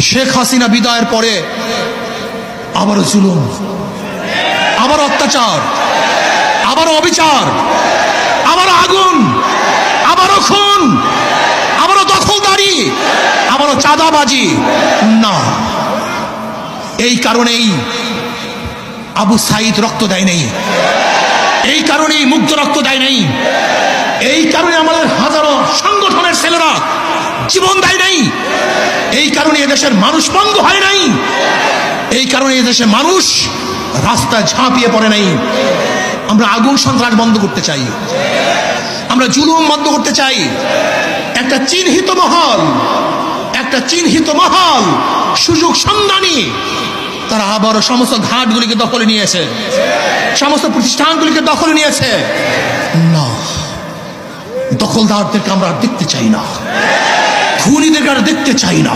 শেখ হাসিনা বিদায়ের পরে আবারও জুলুম, আবার অত্যাচার, আবারও অবিচার, আবারও আগুন, আবারও খুন, আবারও দখলদারি, আবারও চাঁদাবাজি। না, এই কারণেই আবু সাইদ রক্ত দেয় নাই, এই কারণেই মুগ্ধ রক্ত দেয় নাই, এই কারণে আমাদের হাজারো সংগঠনের ছেলেরা জীবন দেয় নাই, এই কারণে এদেশের মানুষ বন্ধ হয় নাই, এই কারণে এদেশের মানুষ রাস্তায় ঝাঁপিয়ে পড়ে নাই। আমরা আগুন সন্ত্রাস বন্ধ করতে চাই, আমরা জুলুম বন্ধ করতে চাই। একটা চিহ্নিত মহল সুযোগ সন্ধানী তারা আবারও সমস্ত ঘাটগুলিকে দখলে নিয়েছে, সমস্ত প্রতিষ্ঠানগুলিকে দখলে নিয়েছে। না, দখলদারদেরকে আমরা দেখতে চাই না, খুনিদেরকে আর দেখতে চাই না।